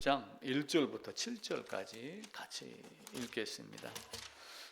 장 1절부터 7절까지 같이 읽겠습니다.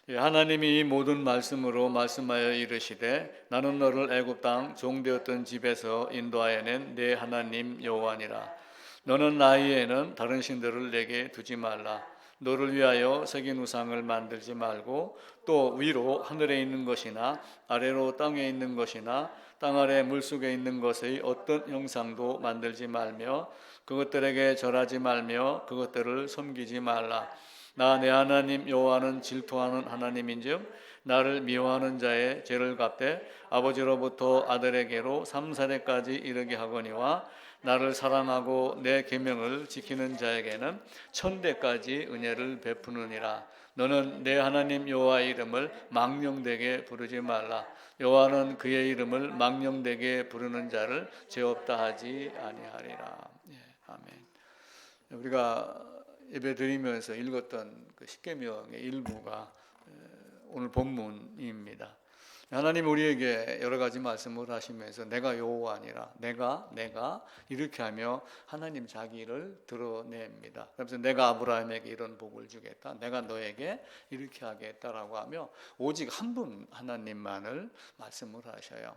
하나님이 이 모든 말씀으로 말씀하여 이르시되 나는 너를 애굽 땅 종되었던 집에서 인도하여 낸 내 하나님 여호와니라. 너는 나이에는 다른 신들을 내게 두지 말라. 너를 위하여 새긴 우상을 만들지 말고 또 위로 하늘에 있는 것이나 아래로 땅에 있는 것이나 땅 아래 물속에 있는 것의 어떤 형상도 만들지 말며 그것들에게 절하지 말며 그것들을 섬기지 말라. 나 내 하나님 여호와는 질투하는 하나님인즉 나를 미워하는 자의 죄를 갚되 아버지로부터 아들에게로 3세대까지 이르게 하거니와 나를 사랑하고 내 계명을 지키는 자에게는 1000대까지 은혜를 베푸느니라. 너는 내 하나님 여호와의 이름을 망령되게 부르지 말라. 여호와는 그의 이름을 망령되게 부르는 자를 죄 없다 하지 아니하리라. 아멘. 우리가 예배 드리면서 읽었던 그 십계명의 일부가 오늘 본문입니다. 하나님 우리에게 여러 가지 말씀을 하시면서 내가 여호와니라, 내가 이렇게 하며 하나님 자기를 드러냅니다. 그래서 내가 아브라함에게 이런 복을 주겠다, 내가 너에게 이렇게 하겠다라고 하며 오직 한 분 하나님만을 말씀을 하셔요.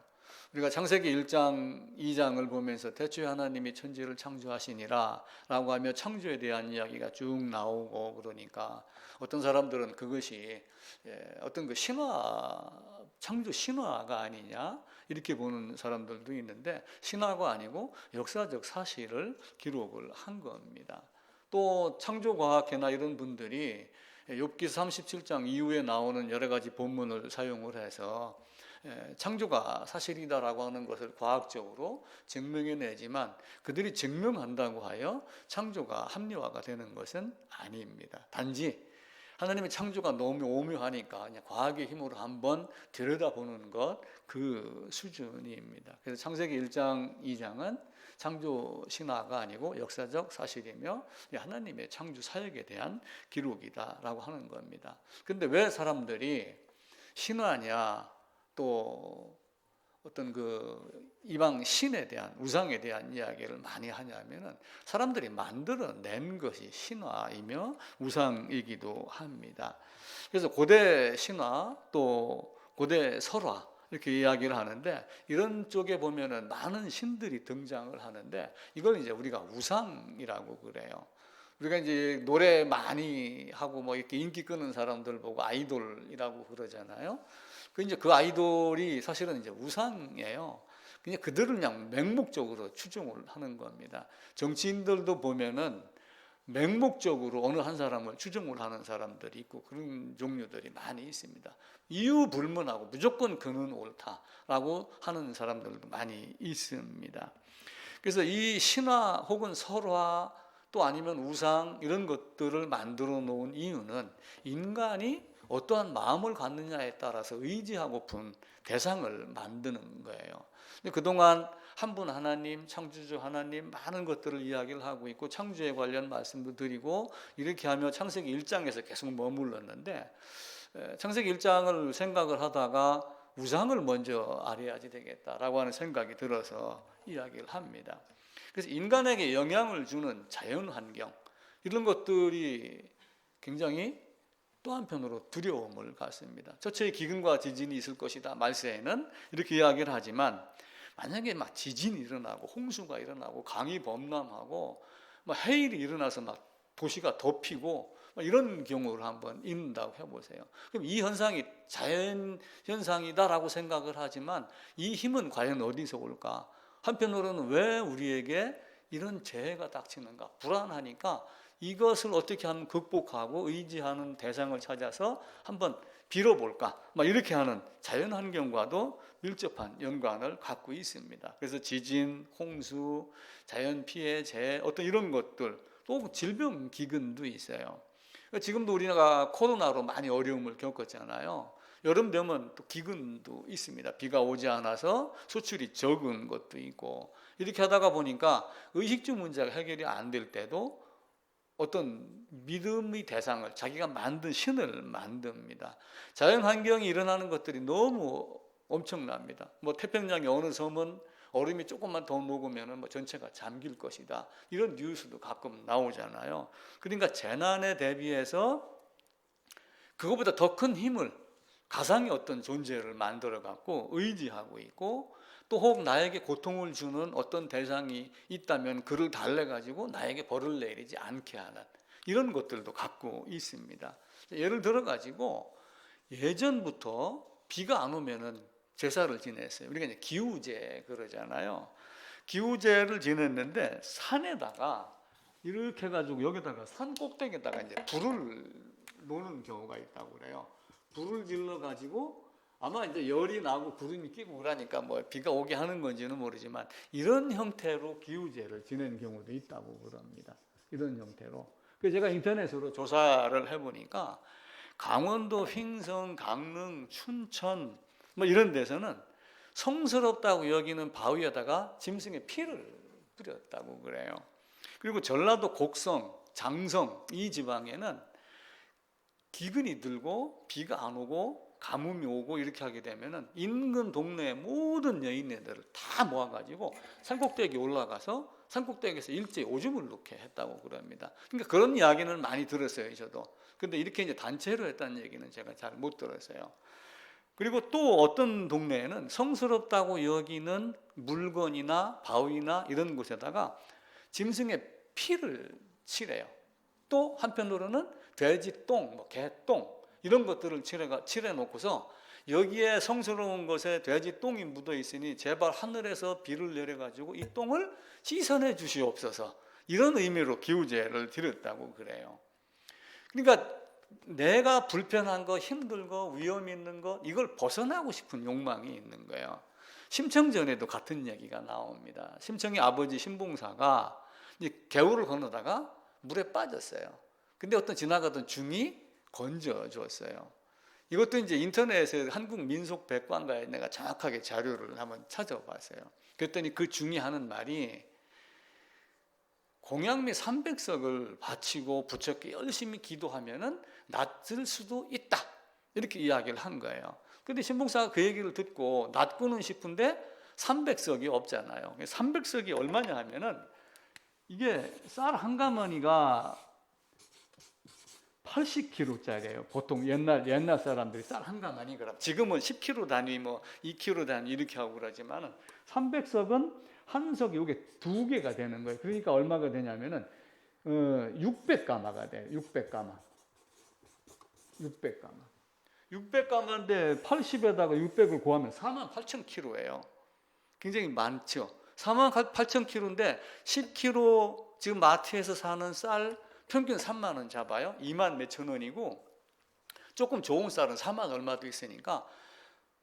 우리가 창세기 1장, 2장을 보면서 태초에 하나님이 천지를 창조하시니라 라고 하며 창조에 대한 이야기가 쭉 나오고 그러니까 어떤 사람들은 그것이 어떤 그 신화, 창조 신화가 아니냐 이렇게 보는 사람들도 있는데 신화가 아니고 역사적 사실을 기록을 한 겁니다. 또 창조과학회나 이런 분들이 욥기 37장 이후에 나오는 여러 가지 본문을 사용을 해서 창조가 사실이다라고 하는 것을 과학적으로 증명해내지만 그들이 증명한다고 하여 창조가 합리화가 되는 것은 아닙니다. 단지 하나님의 창조가 너무 오묘하니까 그냥 과학의 힘으로 한번 들여다보는 것 그 수준입니다. 그래서 창세기 1장, 2장은 창조 신화가 아니고 역사적 사실이며 하나님의 창조 사역에 대한 기록이다라고 하는 겁니다. 그런데 왜 사람들이 신화냐 또 어떤 그 이방 신에 대한 우상에 대한 이야기를 많이 하냐면은 사람들이 만들어낸 것이 신화이며 우상이기도 합니다. 그래서 고대 신화 또 고대 설화 이렇게 이야기를 하는데 이런 쪽에 보면은 많은 신들이 등장을 하는데 이걸 이제 우리가 우상이라고 그래요. 우리가 이제 노래 많이 하고 뭐 이렇게 인기 끄는 사람들 보고 아이돌이라고 그러잖아요. 그 아이돌이 사실은 이제 우상이에요. 그냥 그들을 그냥 맹목적으로 추종을 하는 겁니다. 정치인들도 보면은 맹목적으로 어느 한 사람을 추종을 하는 사람들이 있고 그런 종류들이 많이 있습니다. 이유 불문하고 무조건 그는 옳다라고 하는 사람들도 많이 있습니다. 그래서 이 신화 혹은 설화 또 아니면 우상 이런 것들을 만들어 놓은 이유는 인간이 어떠한 마음을 갖느냐에 따라서 의지하고픈 대상을 만드는 거예요. 그동안 한 분 하나님, 창조주 하나님 많은 것들을 이야기를 하고 있고 창조에 관련 말씀도 드리고 이렇게 하며 창세기 1장에서 계속 머물렀는데 창세기 1장을 생각을 하다가 우상을 먼저 알아야지 되겠다라고 하는 생각이 들어서 이야기를 합니다. 그래서 인간에게 영향을 주는 자연환경 이런 것들이 굉장히 또 한편으로 두려움을 갖습니다. 저처에 기근과 지진이 있을 것이다 말세에는 이렇게 이야기를 하지만 만약에 막 지진이 일어나고 홍수가 일어나고 강이 범람하고 막 해일이 일어나서 막 도시가 덮이고 이런 경우를 한번 있는다고 해보세요. 그럼 이 현상이 자연 현상이다라고 생각을 하지만 이 힘은 과연 어디서 올까? 한편으로는 왜 우리에게 이런 재해가 닥치는가? 불안하니까 이것을 어떻게 하면 극복하고 의지하는 대상을 찾아서 한번 빌어볼까? 막 이렇게 하는 자연환경과도 밀접한 연관을 갖고 있습니다. 그래서 지진, 홍수, 자연피해, 재해 어떤 이런 것들 또 질병, 기근도 있어요. 지금도 우리나라가 코로나로 많이 어려움을 겪었잖아요. 여름 되면 또 기근도 있습니다. 비가 오지 않아서 수출이 적은 것도 있고 이렇게 하다가 보니까 의식주 문제가 해결이 안 될 때도 어떤 믿음의 대상을 자기가 만든 신을 만듭니다. 자연환경이 일어나는 것들이 너무 엄청납니다. 뭐 태평양의 어느 섬은 얼음이 조금만 더 녹으면 뭐 전체가 잠길 것이다. 이런 뉴스도 가끔 나오잖아요. 그러니까 재난에 대비해서 그거보다 더 큰 힘을, 가상의 어떤 존재를 만들어 갖고 의지하고 있고, 또 혹 나에게 고통을 주는 어떤 대상이 있다면 그를 달래 가지고 나에게 벌을 내리지 않게 하는 이런 것들도 갖고 있습니다. 예를 들어 가지고 예전부터 비가 안 오면은 제사를 지냈어요. 우리가 이제 기우제 그러잖아요. 기우제를 지냈는데 산에다가 이렇게 해가지고 여기다가 산 꼭대기에다가 이제 불을 놓는 경우가 있다고 그래요. 불을 질러 가지고 아마 이제 열이 나고 구름이 끼고 그러니까 뭐 비가 오게 하는 건지는 모르지만 이런 형태로 기우제를 지내는 경우도 있다고 그럽니다. 이런 형태로. 그래서 제가 인터넷으로 조사를 해보니까 강원도, 횡성, 강릉, 춘천 뭐 이런 데서는 성스럽다고 여기는 바위에다가 짐승의 피를 뿌렸다고 그래요. 그리고 전라도 곡성, 장성 이 지방에는 기근이 들고 비가 안 오고 가뭄이 오고 이렇게 하게 되면은 인근 동네의 모든 여인네들을 다 모아가지고 산꼭대기에 올라가서 산꼭대기에서 일제히 오줌을 놓게 했다고 그럽니다. 그러니까 그런 이야기는 많이 들었어요, 저도. 근데 이렇게 이제 단체로 했다는 얘기는 제가 잘 못 들었어요. 그리고 또 어떤 동네에는 성스럽다고 여기는 물건이나 바위나 이런 곳에다가 짐승의 피를 칠해요. 또 한편으로는 돼지 똥, 뭐 개똥 이런 것들을 칠해 놓고서 여기에 성스러운 것에 돼지 똥이 묻어 있으니 제발 하늘에서 비를 내려 가지고 이 똥을 씻어내 주시옵소서. 이런 의미로 기우제를 드렸다고 그래요. 그러니까 내가 불편한 거, 힘들고 위험 있는 거 이걸 벗어나고 싶은 욕망이 있는 거예요. 심청전에도 같은 얘기가 나옵니다. 심청의 아버지 신봉사가 이제 개울을 건너다가 물에 빠졌어요. 근데 어떤 지나가던 중이 건져 줬어요. 이것도 이제 인터넷에 한국민속백과인가에 내가 정확하게 자료를 한번 찾아봤어요. 그랬더니 그 중이 하는 말이 공양미 300석을 바치고 부처께 열심히 기도하면은 낫을 수도 있다. 이렇게 이야기를 한 거예요. 근데 신봉사가 그 얘기를 듣고 낫고는 싶은데 300석이 없잖아요. 300석이 얼마냐 하면은 이게 쌀 한 가마니가 80kg짜리예요. 보통 옛날 사람들이 쌀 한 가마니 그럼 지금은 10kg 단위 뭐 2kg 단위 이렇게 하고 그러지만은 300석은 한 석이 이게 두 개가 되는 거예요. 그러니까 얼마가 되냐면은 600가마가 돼요. 600가마. 600가마인데 80에다가 600을 구하면 48,000kg예요. 굉장히 많죠. 48,000kg인데 10kg 지금 마트에서 사는 쌀 평균 3만 원 잡아요. 2만 몇천 원이고 조금 좋은 쌀은 4만 얼마도 있으니까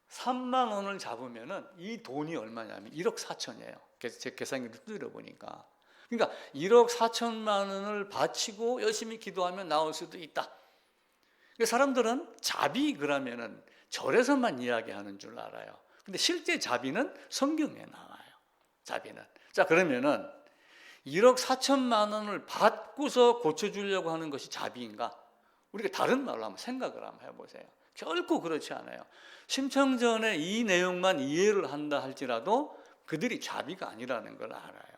3만 원을 잡으면은 이 돈이 얼마냐면 1억 4천이에요. 그래서 제 계산기를 두드려 보니까. 그러니까 1억 4천만 원을 바치고 열심히 기도하면 나올 수도 있다. 사람들은 자비 그러면은 절에서만 이야기하는 줄 알아요. 근데 실제 자비는 성경에 나와요. 자비는. 자, 그러면은 1억 4천만 원을 받고서 고쳐주려고 하는 것이 자비인가? 우리가 다른 말로 한번 생각을 한번 해보세요. 결코 그렇지 않아요. 심청전의 이 내용만 이해를 한다 할지라도 그들이 자비가 아니라는 걸 알아요.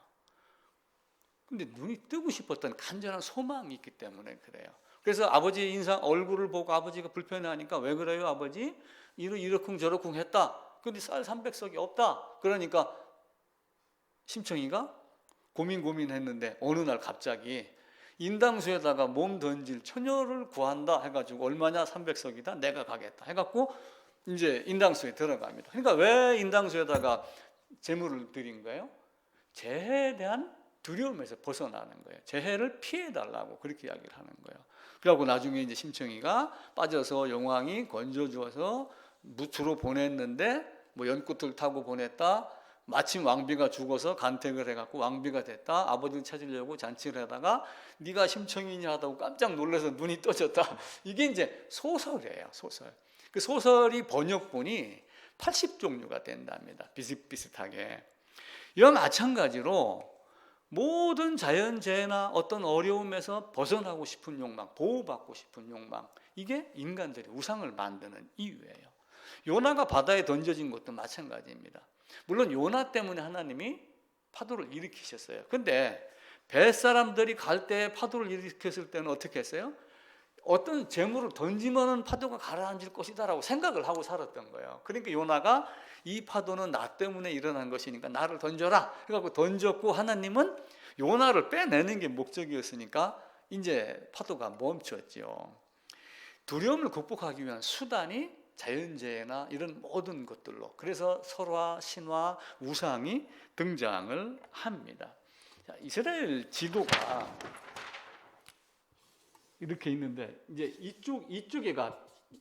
근데 눈이 뜨고 싶었던 간절한 소망이 있기 때문에 그래요. 그래서 아버지의 인상, 얼굴을 보고 아버지가 불편해하니까 왜 그래요 아버지? 이러쿵저러쿵 했다. 근데 쌀 300석이 없다. 그러니까 심청이가 고민했는데 어느 날 갑자기 인당수에다가 몸 던질 처녀를 구한다 해가지고 얼마냐 300석이다 내가 가겠다 해갖고 이제 인당수에 들어갑니다. 그러니까 왜 인당수에다가 재물을 드린 거예요? 재해에 대한 두려움에서 벗어나는 거예요. 재해를 피해달라고 그렇게 이야기를 하는 거예요. 그래갖고 나중에 이제 심청이가 빠져서 용왕이 건져주어서 무추로 보냈는데 뭐 연꽃을 타고 보냈다. 마침 왕비가 죽어서 간택을 해갖고 왕비가 됐다. 아버지를 찾으려고 잔치를 하다가 네가 심청이냐 하다고 깜짝 놀라서 눈이 떠졌다. 이게 이제 소설이에요. 소설. 그 소설이 번역본이 80종류가 된답니다. 비슷비슷하게. 이와 마찬가지로 모든 자연재해나 어떤 어려움에서 벗어나고 싶은 욕망, 보호받고 싶은 욕망, 이게 인간들이 우상을 만드는 이유예요. 요나가 바다에 던져진 것도 마찬가지입니다. 물론 요나 때문에 하나님이 파도를 일으키셨어요. 근데 뱃사람들이 갈 때 파도를 일으켰을 때는 어떻게 했어요? 어떤 재물을 던지면 파도가 가라앉을 것이다라고 생각을 하고 살았던 거예요. 그러니까 요나가 이 파도는 나 때문에 일어난 것이니까 나를 던져라 해갖고 던졌고, 하나님은 요나를 빼내는 게 목적이었으니까 이제 파도가 멈췄죠. 두려움을 극복하기 위한 수단이 자연재해나 이런 모든 것들로, 그래서 설화, 신화, 우상이 등장을 합니다. 자, 이스라엘 지도가 이렇게 있는데, 이제 이쪽에가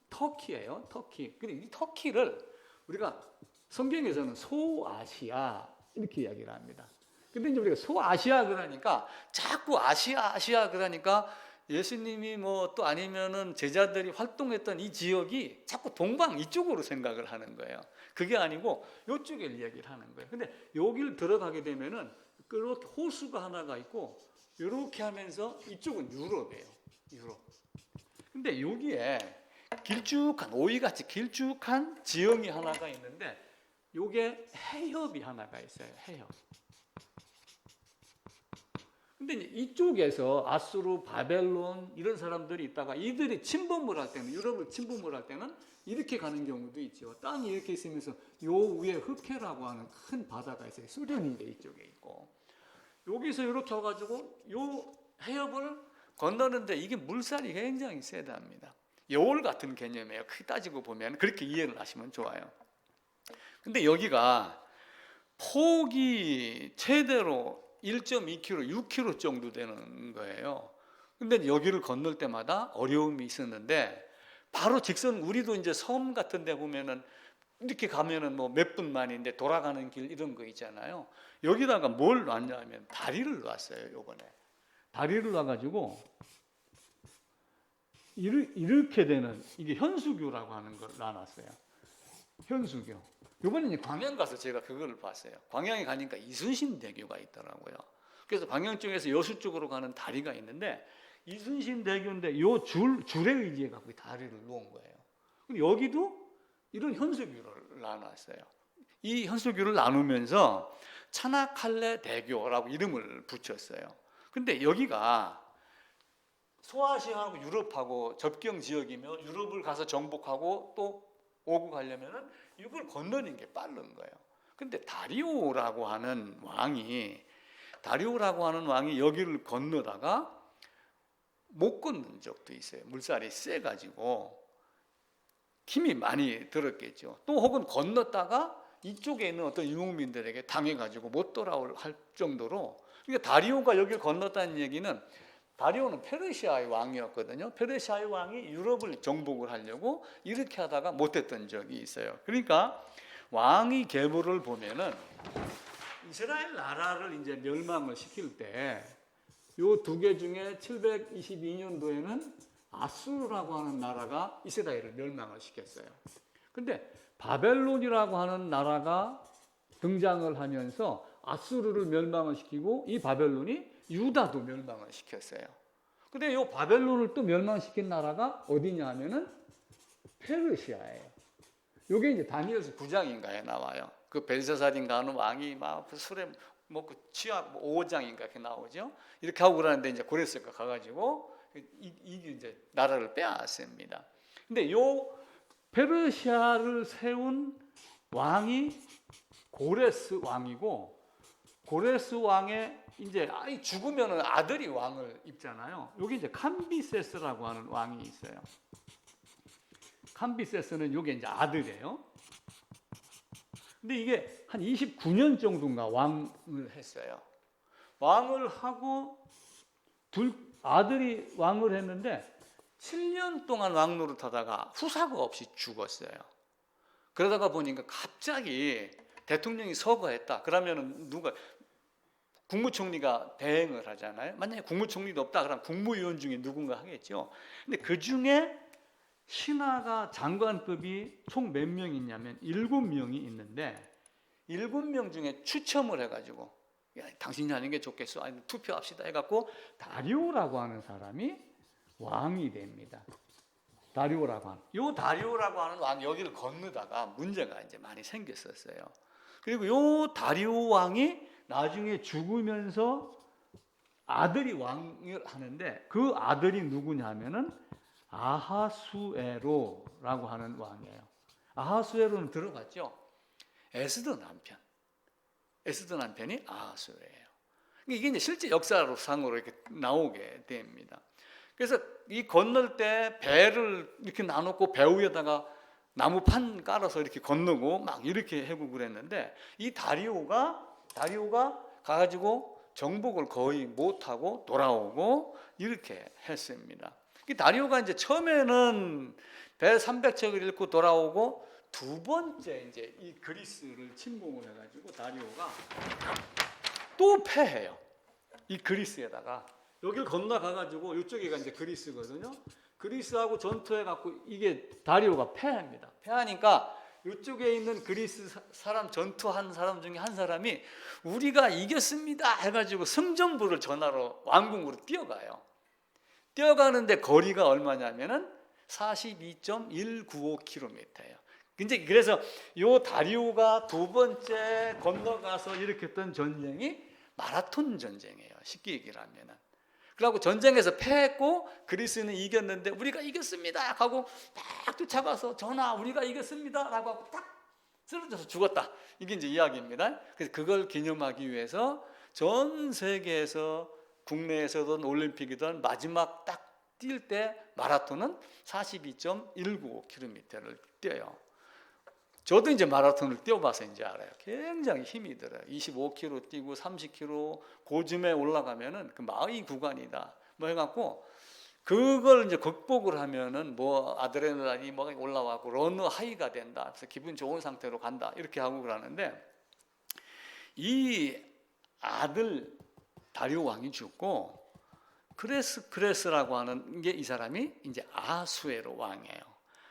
터키예요. 터키. 근데 이 터키를 우리가 성경에서는 소아시아 이렇게 이야기를 합니다. 근데 이제 우리가 소아시아 그러니까 자꾸 아시아 그러니까 예수님이 뭐 또 아니면은 제자들이 활동했던 이 지역이 자꾸 동방 이쪽으로 생각을 하는 거예요. 그게 아니고 이쪽에 이야기를 하는 거예요. 근데 여기를 들어가게 되면은 그 호수가 하나가 있고 이렇게 하면서 이쪽은 유럽이에요. 유럽. 근데 여기에 길쭉한 오이같이 길쭉한 지형이 하나가 있는데 요게 해협이 하나가 있어요. 해협. 근데 이쪽에서 아수르, 바벨론 이런 사람들이 있다가 이들이 침범을 할 때는, 유럽을 침범을 할 때는 이렇게 가는 경우도 있죠. 땅이 이렇게 있으면서 요 위에 흑해라고 하는 큰 바다가 있어요. 소련인데 이쪽에 있고, 여기서 이렇게 와가지고 요 해협을 건너는데 이게 물살이 굉장히 세답니다. 여울 같은 개념이에요. 크게 따지고 보면 그렇게 이해를 하시면 좋아요. 근데 여기가 폭이 최대로 1.2km, 6km 정도 되는 거예요. 근데 여기를 건널 때마다 어려움이 있었는데, 바로 직선, 우리도 이제 섬 같은 데 보면은 이렇게 가면은 뭐 몇 분 만인데 돌아가는 길 이런 거 있잖아요. 여기다가 뭘 놨냐면 다리를 놨어요. 요번에 다리를 놔가지고 이렇게 되는, 이게 현수교라고 하는 걸 놔놨어요. 현수교. 요번에 광양 가서 제가 그걸 봤어요. 광양에 가니까 이순신 대교가 있더라고요. 그래서 광양 쪽에서 여수 쪽으로 가는 다리가 있는데, 이순신 대교인데 요 줄에 의지해 갖고 다리를 놓은 거예요. 그리고 여기도 이런 현수교를 나눴어요. 이 현수교를 나누면서 차나칼레 대교라고 이름을 붙였어요. 근데 여기가 소아시아하고 유럽하고 접경 지역이며, 유럽을 가서 정복하고 또 오고 가려면은 이걸 건너는 게 빠른 거예요. 근데 다리오라고 하는 왕이 여기를 건너다가 못 건넌 적도 있어요. 물살이 세가지고 힘이 많이 들었겠죠. 또 혹은 건넜다가 이쪽에 있는 어떤 유목민들에게 당해가지고 못 돌아올 할 정도로. 그러니까 다리오가 여기를 건넜다는 얘기는, 다리오는 페르시아의 왕이었거든요. 페르시아의 왕이 유럽을 정복을 하려고 이렇게 하다가 못했던 적이 있어요. 그러니까 왕위 계보를 보면은 이스라엘 나라를 이제 멸망을 시킬 때 요 두 개 중에 722년도에는 아수르라고 하는 나라가 이스라엘을 멸망을 시켰어요. 근데 바벨론이라고 하는 나라가 등장을 하면서 아수르를 멸망을 시키고, 이 바벨론이 유다도 멸망을 시켰어요. 근데 이 바벨론을 또 멸망시킨 나라가 어디냐 하면은 페르시아예요. 이게 이제 다니엘서 9장인가에 나와요. 그 벨사살인가 하는 왕이 막 술에 먹고 취하 5장인가 이렇게 나오죠. 이렇게 하고 그러는데 이제 고레스가 가가지고 이게 이제 나라를 빼앗습니다. 근데 요 페르시아를 세운 왕이 고레스 왕이고, 고레스 왕의 이제 아이 죽으면은 아들이 왕을 입잖아요. 여기 이제 캄비세스라고 하는 왕이 있어요. 캄비세스는 요게 이제 아들이에요. 근데 이게 한 29년 정도인가 왕을 했어요. 왕을 하고 아들이 왕을 했는데 7년 동안 왕 노릇하다가 후사가 없이 죽었어요. 그러다가 보니까 갑자기 대통령이 서거했다. 그러면은 누가, 국무총리가 대행을 하잖아요. 만약에 국무총리도 없다 그러면 국무위원 중에 누군가 하겠죠. 근데 그 중에 신하가 장관급이 총 몇 명 있냐면 7명이 있는데, 7명 중에 추첨을 해가지고, 야, 당신이 하는 게 좋겠어, 아니 투표합시다 해갖고 다리오라고 하는 사람이 왕이 됩니다. 다리오라고 하는. 요 다리오라고 하는 왕 여기를 건너다가 문제가 이제 많이 생겼었어요. 그리고 요 다리오 왕이 나중에 죽으면서 아들이 왕을 하는데 그 아들이 누구냐면은 아하수에로라고 하는 왕이에요. 아하수에로는 들어봤죠? 에스더 남편. 에스더 남편이 아하수에로예요. 이게 이제 실제 역사상으로 이렇게 나오게 됩니다. 그래서 이 건널 때 배를 이렇게 나누고 배 위에다가 나무판 깔아서 이렇게 건너고 막 이렇게 해고 했는데 이 다리오가 가가지고 정복을 거의 못하고 돌아오고 이렇게 했습니다. 이 다리오가 이제 처음에는 배 300척을 잃고 돌아오고 두 번째 이제 이 그리스를 침공을 해가지고 다리오가 또 패해요. 이 그리스에다가 여기를 건너가가지고 이쪽에가 이제 그리스거든요. 그리스하고 전투해갖고 이게 다리오가 패합니다. 패하니까 이쪽에 있는 그리스 사람 전투한 사람 중에 한 사람이 우리가 이겼습니다 해가지고 승전부를 전하러 왕궁으로 뛰어가요. 뛰어가는데 거리가 얼마냐면은 42.195km예요. 이제 그래서 요 다리오가 두 번째 건너가서 일으켰던 전쟁이 마라톤 전쟁이에요. 쉽게 얘기를 하면은. 그리고 전쟁에서 패했고 그리스는 이겼는데 우리가 이겼습니다 하고 딱 쫓아가서 전하 우리가 이겼습니다 라고 하고 딱 쓰러져서 죽었다. 이게 이제 이야기입니다. 그래서 그걸 기념하기 위해서 전 세계에서 국내에서든 올림픽이든 마지막 딱 뛸 때 마라톤은 42.195km를 뛰어요. 저도 이제 마라톤을 뛰어봐서 이제 알아요. 굉장히 힘이 들어요. 25km 뛰고 30km 고즘에 올라가면은 그 마의 구간이다. 뭐 해갖고 그걸 이제 극복을 하면은 뭐 아드레날린이 뭐 올라와고 러너 하이가 된다. 그래서 기분 좋은 상태로 간다. 이렇게 하고 그러는데 이 아들 다리오 왕이 죽고 크레스라고 하는 게 이 사람이 이제 아하수에로 왕이에요.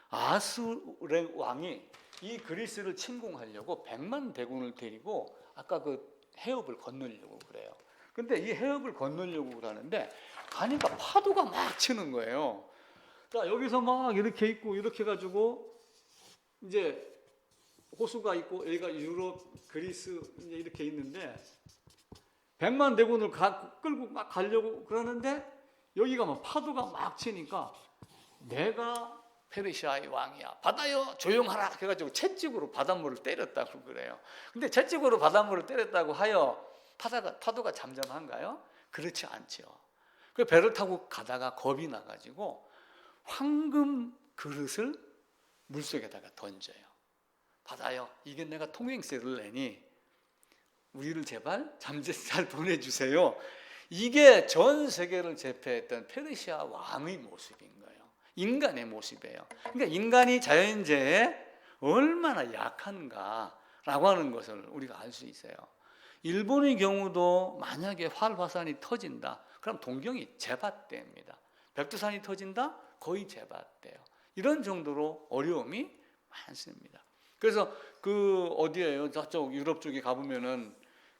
아하수에로 왕이 이 그리스를 침공하려고 100만 대군을 데리고 아까 그 해협을 건너려고 그래요. 근데 이 해협을 건너려고 그러는데 가니까 파도가 막 치는 거예요. 자, 여기서 막 이렇게 있고 이렇게 가지고 이제 호수가 있고 여기가 유럽, 그리스 이제 이렇게 있는데 100만 대군을 끌고 막 가려고 그러는데 여기가 막 파도가 막 치니까 내가 페르시아의 왕이야. 바다요 조용하라 해가지고 채찍으로 바닷물을 때렸다고 그래요. 근데 채찍으로 바닷물을 때렸다고 하여 파도가 잠잠한가요? 그렇지 않죠. 그 배를 타고 가다가 겁이 나가지고 황금 그릇을 물속에다가 던져요. 바다요, 이게 내가 통행세를 내니 우리를 제발 잘 보내주세요. 이게 전 세계를 제패했던 페르시아 왕의 모습인 거예요. 인간의 모습이에요. 그러니까 인간이 자연재해에 얼마나 약한가라고 하는 것을 우리가 알 수 있어요. 일본의 경우도 만약에 활화산이 터진다, 그럼 동경이 재밭됩니다. 백두산이 터진다, 거의 재밭돼요. 이런 정도로 어려움이 많습니다. 그래서 그 어디에요? 저쪽 유럽 쪽에 가보면은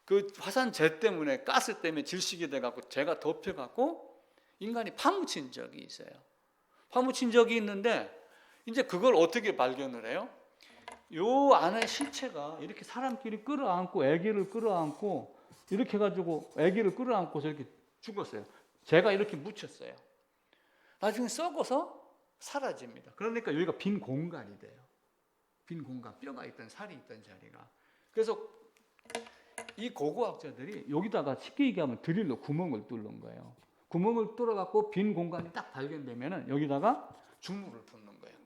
그 화산재 때문에 가스 때문에 질식이 돼갖고 재가 덮여갖고 인간이 파묻힌 적이 있어요. 파묻힌 적이 있는데 이제 그걸 어떻게 발견을 해요? 요 안에 시체가 이렇게 사람끼리 끌어안고 아기를 끌어안고 이렇게 해가지고 아기를 끌어안고서 이렇게 죽었어요. 재가 이렇게 묻혔어요. 나중에 썩어서 사라집니다. 그러니까 여기가 빈 공간이 돼요. 빈 공간, 뼈가 있던 살이 있던 자리가. 그래서 이 고고학자들이 여기다가 쉽게 얘기하면 드릴로 구멍을 뚫는 거예요. 구멍을 뚫어갖고 빈 공간이 딱 발견되면은 여기다가 주물을 붓는 거예요.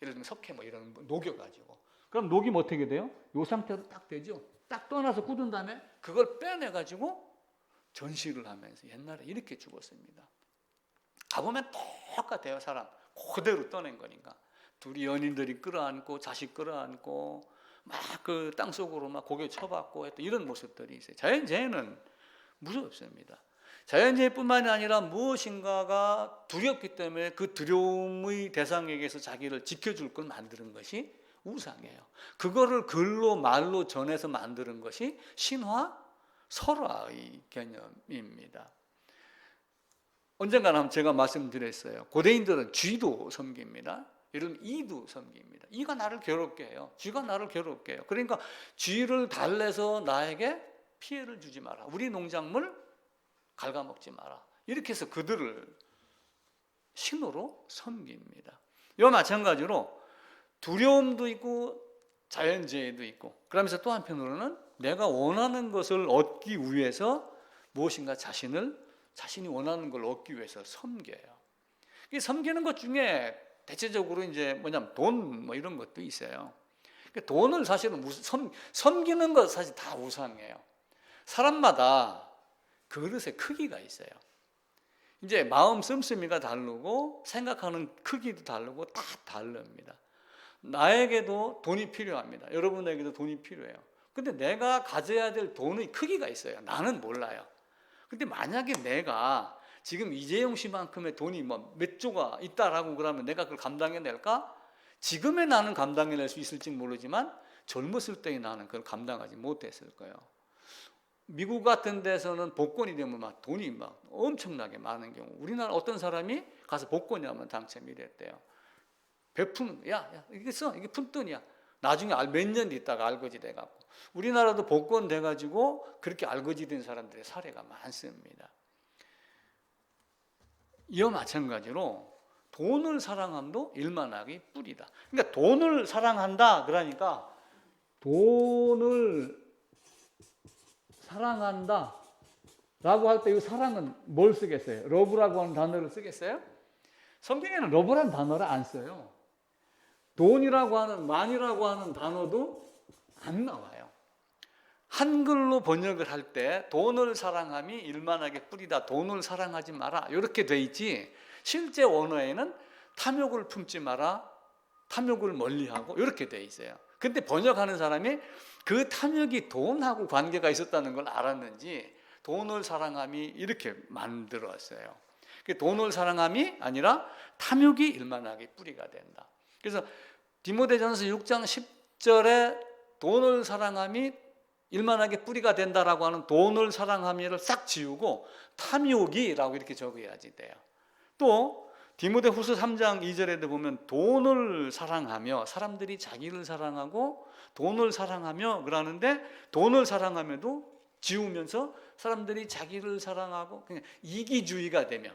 예를 들면 석회 뭐 이런 거 녹여가지고. 그럼 녹이면 어떻게 돼요? 이 상태로 딱 되죠. 딱 떠나서 굳은 다음에 그걸 빼내가지고 전시를 하면서 옛날에 이렇게 죽었습니다. 가보면 똑같아요. 사람 그대로 떠낸 거니까. 둘이 연인들이 끌어안고 자식 끌어안고 막 그 땅속으로 막 고개 쳐박고 했던 이런 모습들이 있어요. 자연재해는 무섭습니다. 자연재해뿐만이 아니라 무엇인가가 두렵기 때문에 그 두려움의 대상에게서 자기를 지켜줄 걸 만드는 것이 우상이에요. 그거를 글로 말로 전해서 만드는 것이 신화, 설화의 개념입니다. 언젠가는 제가 말씀드렸어요. 고대인들은 쥐도 섬깁니다. 예를 들면 이도 섬깁니다. 이가 나를 괴롭게 해요. 쥐가 나를 괴롭게 해요. 그러니까 쥐를 달래서 나에게 피해를 주지 마라. 우리 농작물 갉아먹지 마라. 이렇게 해서 그들을 신호로 섬깁니다. 이와 마찬가지로 두려움도 있고 자연재해도 있고, 그러면서 또 한편으로는 내가 원하는 것을 얻기 위해서 무엇인가 자신이 원하는 걸 얻기 위해서 섬겨요. 이 섬기는 것 중에 대체적으로 이제 뭐냐면 돈 뭐 이런 것도 있어요. 그러니까 돈을 사실은 섬기는 것 사실 다 우상이에요. 사람마다 그릇의 크기가 있어요. 이제 마음 씀씀이가 다르고 생각하는 크기도 다르고 다 다릅니다. 나에게도 돈이 필요합니다. 여러분에게도 돈이 필요해요. 근데 내가 가져야 될 돈의 크기가 있어요. 나는 몰라요. 근데 만약에 내가 지금 이재용 씨만큼의 돈이 뭐 몇 조가 있다라고 그러면 내가 그걸 감당해낼까? 지금의 나는 감당해낼 수 있을지 모르지만 젊었을 때의 나는 그걸 감당하지 못했을 거예요. 미국 같은 데서는 복권이 되면 막 돈이 막 엄청나게 많은 경우, 우리나라 어떤 사람이 가서 복권이 하면 당첨이 됐대요. 야 이게 써, 이게 푼돈이야. 나중에 몇 년 있다가 알거지 돼갖고, 우리나라도 복권 돼가지고 그렇게 알거지 된 사람들의 사례가 많습니다. 이와 마찬가지로 돈을 사랑함도 일만하기 뿌리다. 그러니까 돈을 사랑한다 그러니까 돈을 사랑한다 라고 할 때 이 사랑은 뭘 쓰겠어요? 러브라고 하는 단어를 쓰겠어요? 성경에는 러브라는 단어를 안 써요. 돈이라고 하는, 만이라고 하는 단어도 안 나와요. 한글로 번역을 할 때 돈을 사랑함이 일만하게 뿌리다, 돈을 사랑하지 마라 이렇게 돼 있지, 실제 원어에는 탐욕을 품지 마라, 탐욕을 멀리하고 이렇게 돼 있어요. 근데 번역하는 사람이 그 탐욕이 돈하고 관계가 있었다는 걸 알았는지 돈을 사랑함이 이렇게 만들었어요. 돈을 사랑함이 아니라 탐욕이 일만하게 뿌리가 된다. 그래서 디모데전서 6장 10절에 돈을 사랑함이 일만하게 뿌리가 된다라고 하는 돈을 사랑함이를 싹 지우고 탐욕이라고 이렇게 적어야지 돼요. 또 디모데후서 3장 2절에도 보면 돈을 사랑하며, 사람들이 자기를 사랑하고 돈을 사랑하며 그러는데, 돈을 사랑하며도 지우면서 사람들이 자기를 사랑하고 그냥 이기주의가 되며,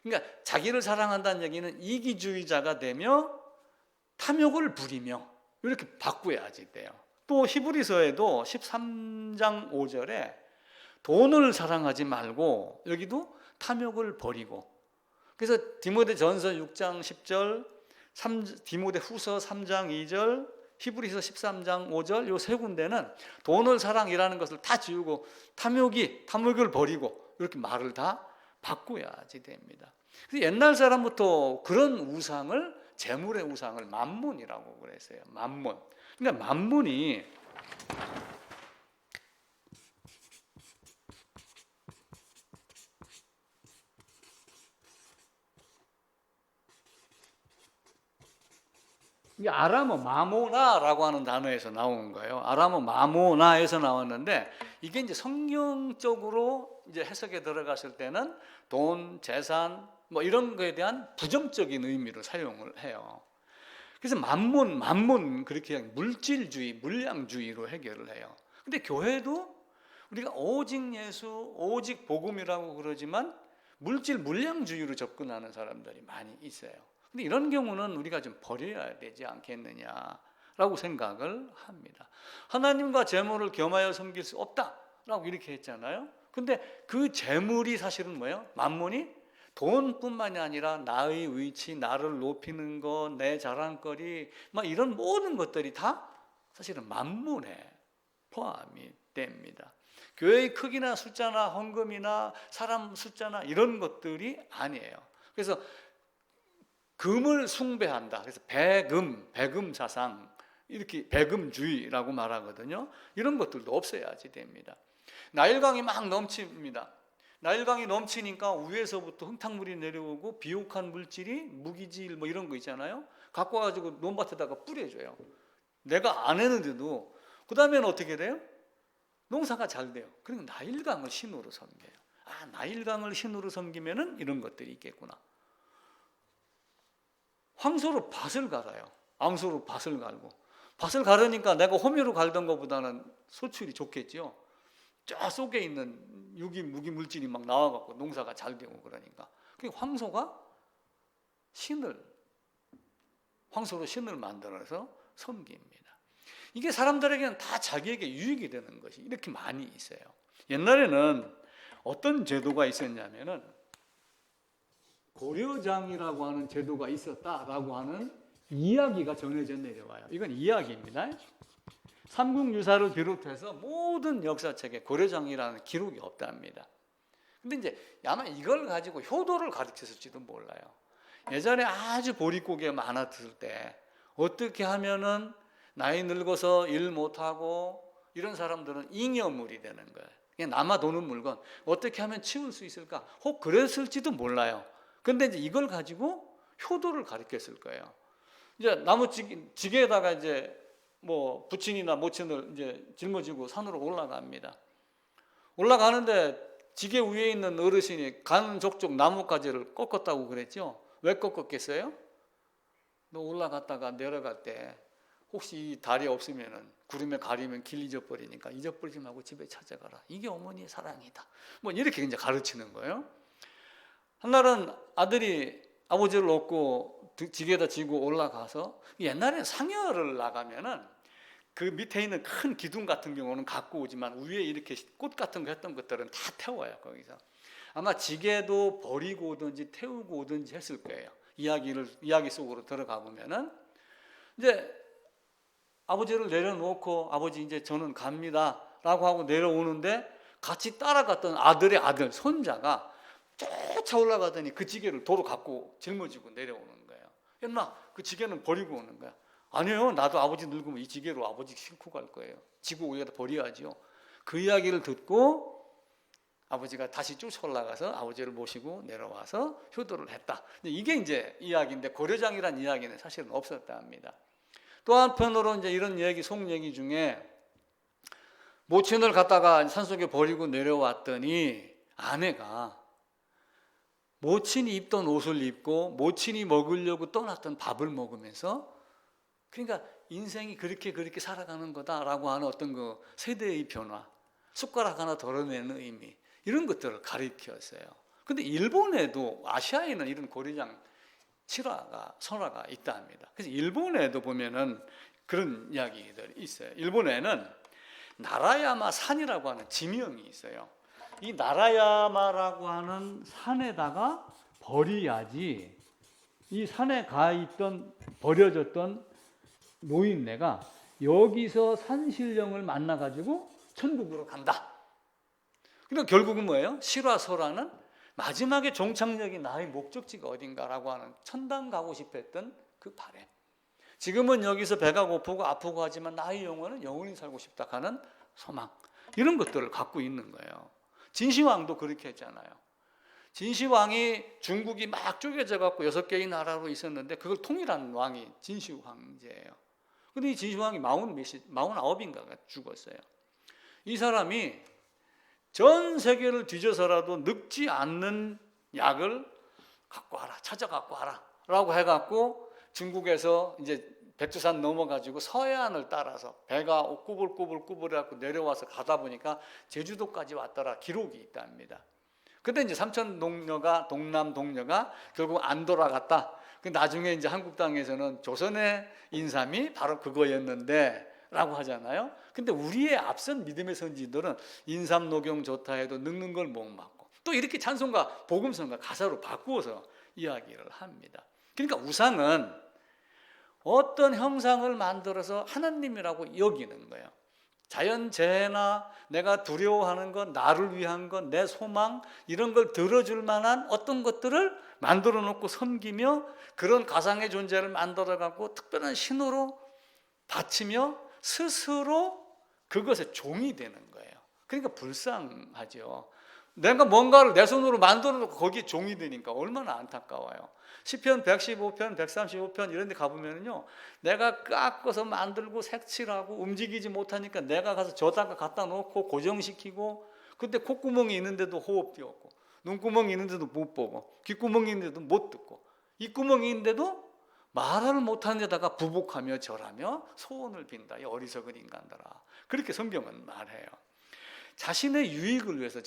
그러니까 자기를 사랑한다는 얘기는 이기주의자가 되며 탐욕을 부리며 이렇게 바꾸어야지 돼요. 또 히브리서에도 13장 5절에 돈을 사랑하지 말고 여기도 탐욕을 버리고, 그래서 디모데전서 6장 10절, 디모데후서 3장 2절, 히브리서 13장 5절 요 세 군데는 돈을 사랑이라는 것을 다 지우고 탐욕을 버리고 이렇게 말을 다 바꿔야지 됩니다. 그래서 옛날 사람부터 그런 우상을, 재물의 우상을 만몬이라고 그랬어요. 만몬. 그러니까 만몬이 이게 아람어 마모나라고 하는 단어에서 나온 거예요. 아람어 마모나에서 나왔는데, 이게 이제 성경적으로 이제 해석에 들어갔을 때는 돈, 재산 뭐 이런 거에 대한 부정적인 의미로 사용을 해요. 그래서 만몬 그렇게 그냥 물질주의, 물량주의로 해결을 해요. 근데 교회도 우리가 오직 예수, 오직 복음이라고 그러지만 물량주의로 접근하는 사람들이 많이 있어요. 근데 이런 경우는 우리가 좀 버려야 되지 않겠느냐라고 생각을 합니다. 하나님과 재물을 겸하여 섬길 수 없다라고 이렇게 했잖아요. 근데 그 재물이 사실은 뭐예요? 만몬이 돈뿐만이 아니라 나의 위치, 나를 높이는 것, 내 자랑거리, 막 이런 모든 것들이 다 사실은 만몬에 포함이 됩니다. 교회의 크기나 숫자나 헌금이나 사람 숫자나 이런 것들이 아니에요. 그래서 금을 숭배한다. 그래서 배금 사상, 이렇게 배금주의라고 말하거든요. 이런 것들도 없어야지 됩니다. 나일강이 막 넘칩니다. 나일강이 넘치니까 위에서부터 흙탕물이 내려오고 비옥한 물질이 무기질 뭐 이런 거 있잖아요. 갖고 와가지고 논밭에다가 뿌려줘요. 내가 안 했는데도. 그 다음에는 어떻게 돼요? 농사가 잘 돼요. 그리고 나일강을 신호로 섬겨요. 나일강을 신으로 섬기면은 이런 것들이 있겠구나. 황소로 밭을 갈아요. 암소로 밭을 갈고, 밭을 가르니까 내가 호미로 갈던 것보다는 소출이 좋겠죠. 저 속에 있는 유기 무기 물질이 막 나와갖고 농사가 잘 되고 그러니까. 황소가 황소로 신을 만들어서 섬깁니다. 이게 사람들에게는 다 자기에게 유익이 되는 것이 이렇게 많이 있어요. 옛날에는 어떤 제도가 있었냐면은 고려장이라고 하는 제도가 있었다라고 하는 이야기가 전해져 내려와요. 이건 이야기입니다. 삼국유사를 비롯해서 모든 역사책에 고려장이라는 기록이 없답니다. 근데 이제 아마 이걸 가지고 효도를 가르쳤을지도 몰라요. 예전에 아주 보릿고개 많았을 때 어떻게 하면은 나이 늙어서 일 못하고 이런 사람들은 잉여물이 되는 거예요. 그냥 남아 도는 물건 어떻게 하면 치울 수 있을까? 혹 그랬을지도 몰라요. 근데 이제 이걸 가지고 효도를 가르쳤을 거예요. 이제 나무 지게에다가 이제 뭐 부친이나 모친을 이제 짊어지고 산으로 올라갑니다. 올라가는데 지게 위에 있는 어르신이 가는 족족 나뭇가지를 꺾었다고 그랬죠. 왜 꺾었겠어요? 너 올라갔다가 내려갈 때 혹시 이 다리 없으면은 구름에 가리면 길 잊어버리니까 잊어버리지 말고 집에 찾아가라. 이게 어머니의 사랑이다. 뭐 이렇게 이제 가르치는 거예요. 한날은 아들이 아버지를 얻고 지게에다 지고 올라가서, 옛날에 상여를 나가면은 그 밑에 있는 큰 기둥 같은 경우는 갖고 오지만 위에 이렇게 꽃 같은 거 했던 것들은 다 태워요. 거기서 아마 지게도 버리고 오든지 태우고 오든지 했을 거예요. 이야기 속으로 들어가 보면은 이제 아버지를 내려놓고 아버지 이제 저는 갑니다라고 하고 내려오는데 같이 따라갔던 아들의 아들 손자가 쫓아 올라가더니 그 지게를 도로 갖고 짊어지고 내려오는 거예요. 엄마 그 지게는 버리고 오는 거야. 아니요, 나도 아버지 늙으면 이 지게로 아버지 싣고 갈 거예요. 지고 여기다 버려야죠. 그 이야기를 듣고 아버지가 다시 쫓아 올라가서 아버지를 모시고 내려와서 효도를 했다. 이게 이제 이야기인데 고려장이라는 이야기는 사실은 없었다 합니다. 또 한편으로 이제 이런 얘기, 속 얘기 중에 모친을 갖다가 산속에 버리고 내려왔더니 아내가 모친이 입던 옷을 입고 모친이 먹으려고 떠났던 밥을 먹으면서, 그러니까 인생이 그렇게 살아가는 거다라고 하는 어떤 그 세대의 변화, 숟가락 하나 덜어내는 의미, 이런 것들을 가르쳤어요. 근데 일본에도, 아시아에는 이런 고려장 설화가 있다 합니다. 그래서 일본에도 보면은 그런 이야기들이 있어요. 일본에는 나라야마 산이라고 하는 지명이 있어요. 이 나라야마라고 하는 산에다가 버려야지 이 산에 가 있던 버려졌던 노인네가 여기서 산신령을 만나가지고 천국으로 간다. 그러니까 결국은 뭐예요? 실화설화는 마지막에 종착역이 나의 목적지가 어딘가라고 하는 천당 가고 싶었던 그 바람. 지금은 여기서 배가 고프고 아프고 하지만 나의 영혼은 영원히 살고 싶다 하는 소망. 이런 것들을 갖고 있는 거예요. 진시황도 그렇게 했잖아요. 진시황이 중국이 막 쪼개져 갖고 6개의 나라로 있었는데 그걸 통일한 왕이 진시황제예요. 근데 이 진시황이 49인가가 죽었어요. 이 사람이 전 세계를 뒤져서라도 늙지 않는 약을 갖고 와라, 찾아 갖고 와라 라고 해갖고 중국에서 이제 백두산 넘어가지고 서해안을 따라서 배가 꾸불꾸불 해갖고 내려와서 가다 보니까 제주도까지 왔더라 기록이 있답니다. 근데 이제 동남 동녀가 결국 안 돌아갔다. 나중에 이제 한국 땅에서는 조선의 인삼이 바로 그거였는데 라고 하잖아요. 근데 우리의 앞선 믿음의 선지들은 인삼 녹용 좋다 해도 늙는 걸 못 막고 또 이렇게 찬송가 복음성가 가사로 바꾸어서 이야기를 합니다. 그러니까 우상은 어떤 형상을 만들어서 하나님이라고 여기는 거예요. 자연재해나 내가 두려워하는 것, 나를 위한 것, 내 소망 이런 걸 들어줄 만한 어떤 것들을 만들어 놓고 섬기며 그런 가상의 존재를 만들어 갖고 특별한 신호로 바치며 스스로 그것의 종이 되는 거예요. 그러니까 불쌍하죠. 내가 뭔가를 내 손으로 만들어 놓고 거기에 종이 되니까 얼마나 안타까워요. 시편 115편, 135편 이런 데 가보면요, 내가 깎아서 만들고 색칠하고 움직이지 못하니까 내가 가서 저다가 갖다 놓고 고정시키고 근데 콧구멍이 있는데도 호흡이 없고, 눈구멍이 있는데도 못 보고, 귓구멍이 있는데도 못 듣고, 입구멍이 있는데도 말을 못하는 데다가 부복하며 절하며 소원을 빈다. 이 어리석은 인간들아. 그렇게 성경은 말해요. 자신의 유익을 위해서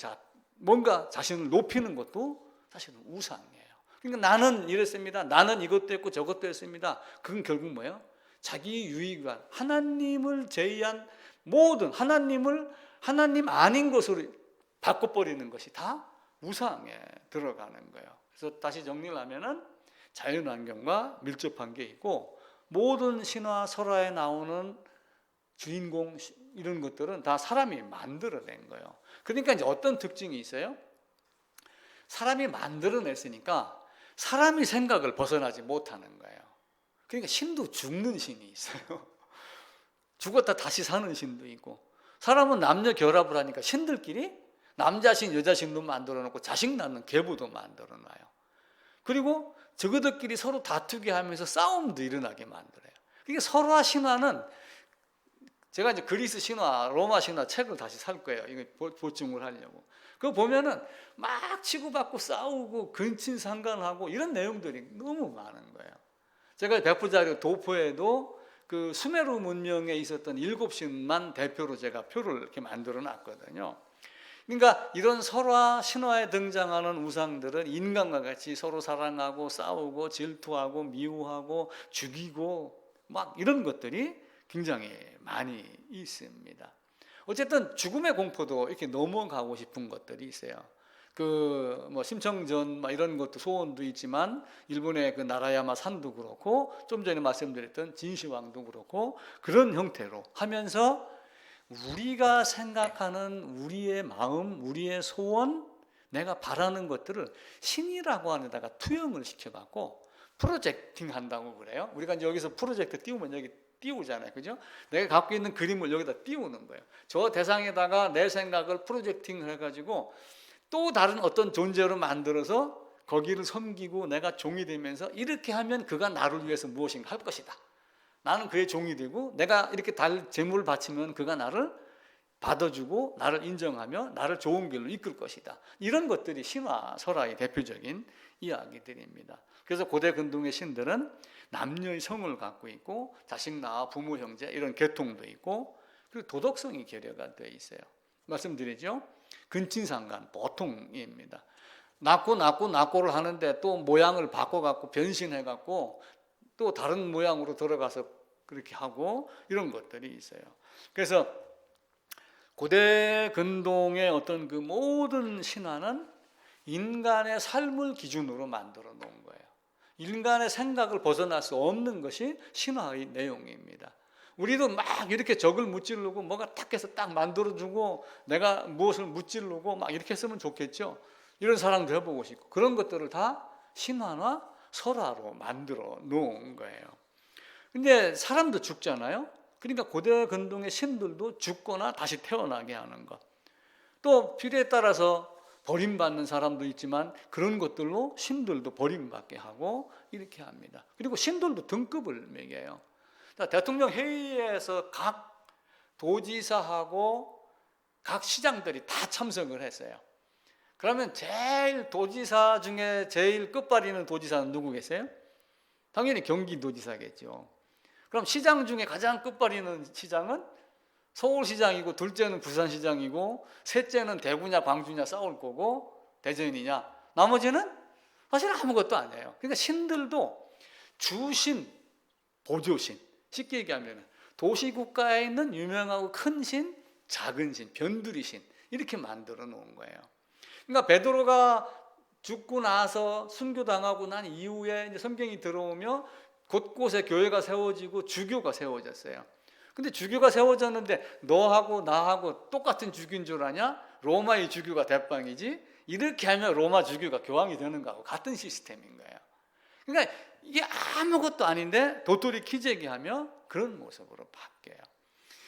뭔가 자신을 높이는 것도 사실은 우상이에요. 그러니까 나는 이랬습니다. 나는 이것도 했고 저것도 했습니다. 그건 결국 뭐예요? 자기 유익을, 하나님을 제외한 모든 하나님 아닌 것으로 바꿔버리는 것이 다 우상에 들어가는 거예요. 그래서 다시 정리를 하면은 자연환경과 밀접한 게 있고, 모든 신화 설화에 나오는 주인공 이런 것들은 다 사람이 만들어낸 거예요. 그러니까 이제 어떤 특징이 있어요? 사람이 만들어냈으니까 사람이 생각을 벗어나지 못하는 거예요. 그러니까 신도 죽는 신이 있어요. 죽었다 다시 사는 신도 있고, 사람은 남녀 결합을 하니까 신들끼리 남자신 여자신도 만들어 놓고 자식 낳는 계부도 만들어 놔요. 그리고 저그들끼리 서로 다투게 하면서 싸움도 일어나게 만들어요. 그러니까 설화 신화는, 제가 이제 그리스 신화, 로마 신화 책을 다시 살 거예요. 이거 보충을 하려고. 그거 보면은 막 치고받고 싸우고 근친상간하고 이런 내용들이 너무 많은 거예요. 제가 배포자료 도포에도 그 수메르 문명에 있었던 7신만 대표로 제가 표를 이렇게 만들어 놨거든요. 그러니까 이런 설화, 신화에 등장하는 우상들은 인간과 같이 서로 사랑하고 싸우고 질투하고 미워하고 죽이고 막 이런 것들이 굉장히 많이 있습니다. 어쨌든 죽음의 공포도 이렇게 넘어가고 싶은 것들이 있어요. 그 뭐 심청전 이런 것도 소원도 있지만, 일본의 그 나라야마 산도 그렇고, 좀 전에 말씀드렸던 진시황도 그렇고, 그런 형태로 하면서 우리가 생각하는 우리의 마음, 우리의 소원, 내가 바라는 것들을 신이라고 하는 데다가 투영을 시켜갖고 프로젝팅 한다고 그래요. 우리가 이제 여기서 프로젝트 띄우면 여기 띄우잖아요. 그죠? 내가 갖고 있는 그림을 여기다 띄우는 거예요. 저 대상에다가 내 생각을 프로젝팅 해가지고 또 다른 어떤 존재로 만들어서 거기를 섬기고 내가 종이 되면서, 이렇게 하면 그가 나를 위해서 무엇인가 할 것이다. 나는 그의 종이 되고, 내가 이렇게 재물을 바치면 그가 나를 받아주고 나를 인정하며 나를 좋은 길로 이끌 것이다. 이런 것들이 신화, 설화의 대표적인 이야기들입니다. 그래서 고대 근동의 신들은 남녀의 성을 갖고 있고, 자식 낳아 부모 형제 이런 계통도 있고, 그리고 도덕성이 결여가 되어 있어요. 말씀드리죠. 근친상간 보통입니다. 낙고를 하는데 또 모양을 바꿔갖고 변신해갖고 또 다른 모양으로 들어가서 그렇게 하고, 이런 것들이 있어요. 그래서 고대 근동의 어떤 그 모든 신화는 인간의 삶을 기준으로 만들어 놓은 거예요. 인간의 생각을 벗어날 수 없는 것이 신화의 내용입니다. 우리도 막 이렇게 적을 무찌르고 뭐가 딱 해서 딱 만들어주고 내가 무엇을 무찌르고 막 이렇게 했으면 좋겠죠. 이런 사랑도 해보고 싶고, 그런 것들을 다 신화나 설화로 만들어 놓은 거예요. 근데 사람도 죽잖아요. 그러니까 고대 근동의 신들도 죽거나 다시 태어나게 하는 것. 또 필요에 따라서 버림받는 사람도 있지만 그런 것들로 신들도 버림받게 하고 이렇게 합니다. 그리고 신들도 등급을 매겨요. 대통령 회의에서 각 도지사하고 각 시장들이 다 참석을 했어요. 그러면 제일 도지사 중에 제일 끝발이는 도지사는 누구 계세요? 당연히 경기도지사겠죠. 그럼 시장 중에 가장 끝발이는 시장은 서울시장이고, 둘째는 부산시장이고, 셋째는 대구냐 광주냐 싸울 거고, 대전이냐, 나머지는 사실 아무것도 아니에요. 그러니까 신들도 주신, 보조신, 쉽게 얘기하면 도시국가에 있는 유명하고 큰 신, 작은 신, 변두리 신, 이렇게 만들어 놓은 거예요. 그러니까 베드로가 죽고 나서 순교당하고 난 이후에 이제 성경이 들어오며 곳곳에 교회가 세워지고 주교가 세워졌어요. 근데 주교가 세워졌는데 너하고 나하고 똑같은 주교인 줄 아냐? 로마의 주교가 대빵이지, 이렇게 하면 로마 주교가 교황이 되는 거하고 같은 시스템인 거예요. 그러니까 이게 아무것도 아닌데 도토리 키재기 하며 그런 모습으로 바뀌어요.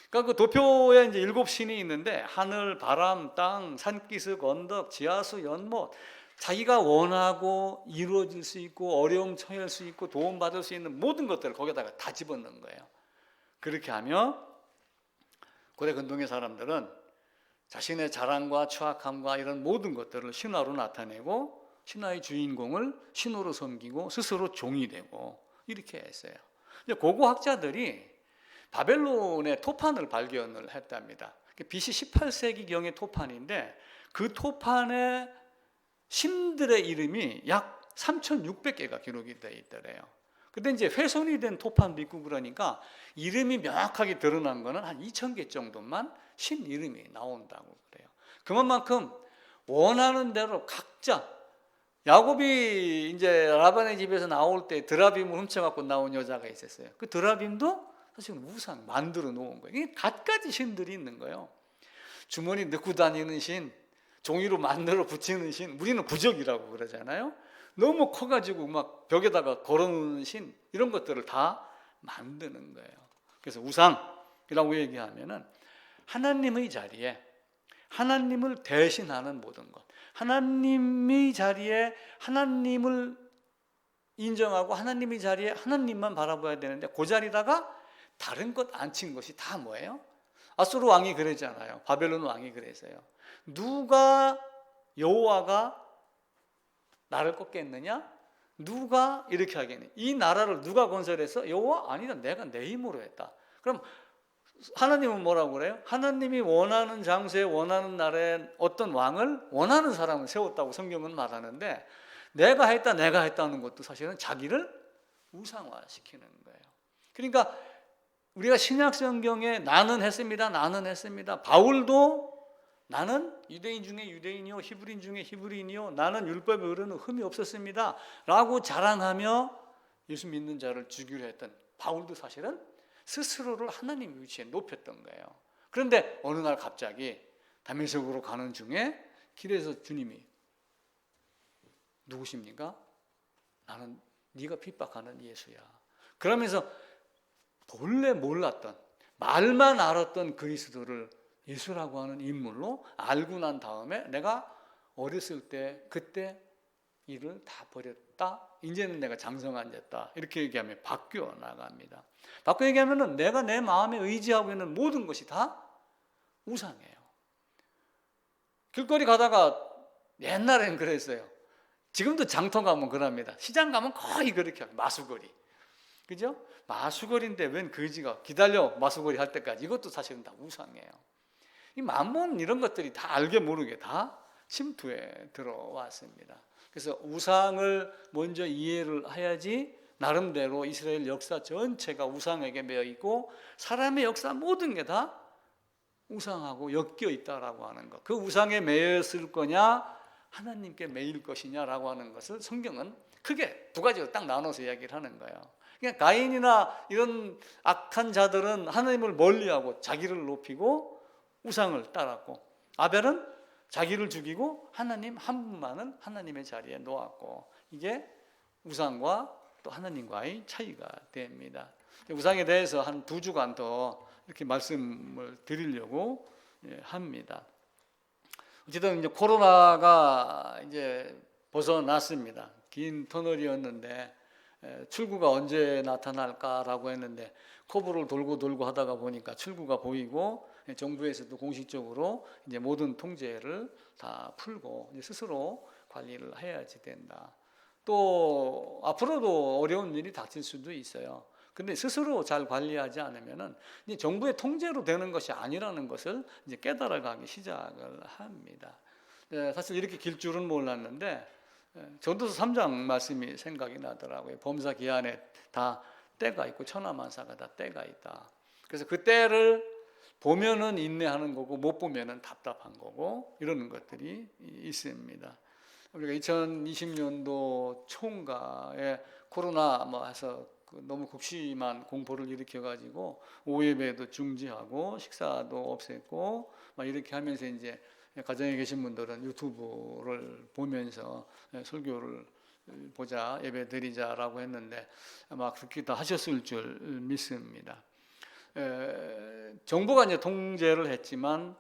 그러니까 그 도표에 이제 7신이 있는데, 하늘, 바람, 땅, 산기슭, 언덕, 지하수, 연못, 자기가 원하고 이루어질 수 있고 어려움 처할 수 있고 도움받을 수 있는 모든 것들을 거기다가 다 집어넣은 거예요. 그렇게 하며 고대 근동의 사람들은 자신의 자랑과 추악함과 이런 모든 것들을 신화로 나타내고 신화의 주인공을 신으로 섬기고 스스로 종이 되고 이렇게 했어요. 고고학자들이 바벨론의 토판을 발견을 했답니다. BC 18세기경의 토판인데 그 토판에 신들의 이름이 약 3,600개가 기록이 되어 있더래요. 근데 이제 훼손이 된 토판도 있고 그러니까 이름이 명확하게 드러난 거는 한 2,000개 정도만 신 이름이 나온다고 그래요. 그만큼 원하는 대로 각자, 야곱이 이제 라반의 집에서 나올 때 드라빔을 훔쳐갖고 나온 여자가 있었어요. 그 드라빔도 사실 우상 만들어 놓은 거예요. 이게 갖가지 신들이 있는 거예요. 주머니 넣고 다니는 신, 종이로 만들어 붙이는 신, 우리는 부적이라고 그러잖아요. 너무 커가지고 막 벽에다가 걸어놓는 신, 이런 것들을 다 만드는 거예요. 그래서 우상이라고 얘기하면은 하나님의 자리에 하나님을 대신하는 모든 것, 하나님의 자리에 하나님을 인정하고 하나님의 자리에 하나님만 바라봐야 되는데 그 자리다가 다른 것 앉힌 것이 다 뭐예요? 아수르 왕이 그랬잖아요. 바벨론 왕이 그랬어요. 누가 여호와가 나를 꺾겠느냐? 누가 이렇게 하겠느냐? 이 나라를 누가 건설해서? 여호와? 아니다. 내가 내 힘으로 했다. 그럼 하나님은 뭐라고 그래요? 하나님이 원하는 장소에 원하는 나라에 어떤 왕을 원하는 사람을 세웠다고 성경은 말하는데 내가 했다는 것도 사실은 자기를 우상화시키는 거예요. 그러니까 우리가 신약 성경에 나는 했습니다. 바울도 나는 유대인 중에 유대인이요 히브리인 중에 히브리인이요 나는 율법에 의르는 흠이 없었습니다 라고 자랑하며 예수 믿는 자를 죽이려 했던 바울도 사실은 스스로를 하나님 위치에 높였던 거예요. 그런데 어느 날 갑자기 다메섹으로 가는 중에 길에서 주님이 누구십니까? 나는 네가 핍박하는 예수야. 그러면서 본래 몰랐던 말만 알았던 그리스도를 예수라고 하는 인물로 알고 난 다음에 내가 어렸을 때 그때 일을 다 버렸다. 이제는 내가 장성한 자다. 이렇게 얘기하면 바뀌어 나갑니다. 바뀌어 얘기하면은 내가 내 마음에 의지하고 있는 모든 것이 다 우상이에요. 길거리 가다가 옛날에는 그랬어요. 지금도 장터 가면 그럽니다. 시장 가면 거의 그렇게 해요. 마수거리. 그죠? 마수거리인데 웬 거지가 기다려 마수거리 할 때까지 이것도 사실은 다 우상이에요. 이 만몬 이런 것들이 다 알게 모르게 다 침투해 들어왔습니다. 그래서 우상을 먼저 이해를 해야지 나름대로 이스라엘 역사 전체가 우상에게 매여 있고 사람의 역사 모든 게 다 우상하고 엮여 있다라고 하는 것. 그 우상에 매여 있을 거냐 하나님께 매일 것이냐라고 하는 것을 성경은 크게 두 가지로 딱 나눠서 이야기를 하는 거예요. 그러니까 가인이나 이런 악한 자들은 하나님을 멀리하고 자기를 높이고 우상을 따랐고 아벨은 자기를 죽이고 하나님 한 분만은 하나님의 자리에 놓았고 이게 우상과 또 하나님과의 차이가 됩니다. 우상에 대해서 한 2주간 더 이렇게 말씀을 드리려고 합니다. 어쨌든 이제 코로나가 이제 벗어났습니다. 긴 터널이었는데 출구가 언제 나타날까라고 했는데 커브를 돌고 하다가 보니까 출구가 보이고 정부에서도 공식적으로 이제 모든 통제를 다 풀고 이제 스스로 관리를 해야지 된다. 또 앞으로도 어려운 일이 닥칠 수도 있어요. 근데 스스로 잘 관리하지 않으면은 이제 정부의 통제로 되는 것이 아니라는 것을 이제 깨달아가기 시작을 합니다. 사실 이렇게 길 줄은 몰랐는데 전도서 3장 말씀이 생각이 나더라고요. 범사 기한에 다 때가 있고 천하만사가 다 때가 있다. 그래서 그 때를 보면은 인내하는 거고 못 보면은 답답한 거고 이러는 것들이 있습니다. 우리가 2020년도 총가에 코로나 해서 너무 극심한 공포를 일으켜가지고 오예배도 중지하고 식사도 없앴고 막 이렇게 하면서 이제 가정에 계신 분들은 유튜브를 보면서 설교를 보자 예배 드리자라고 했는데 아마 그렇게 다 하셨을 줄 믿습니다. 정부가 이제 통제를 했지만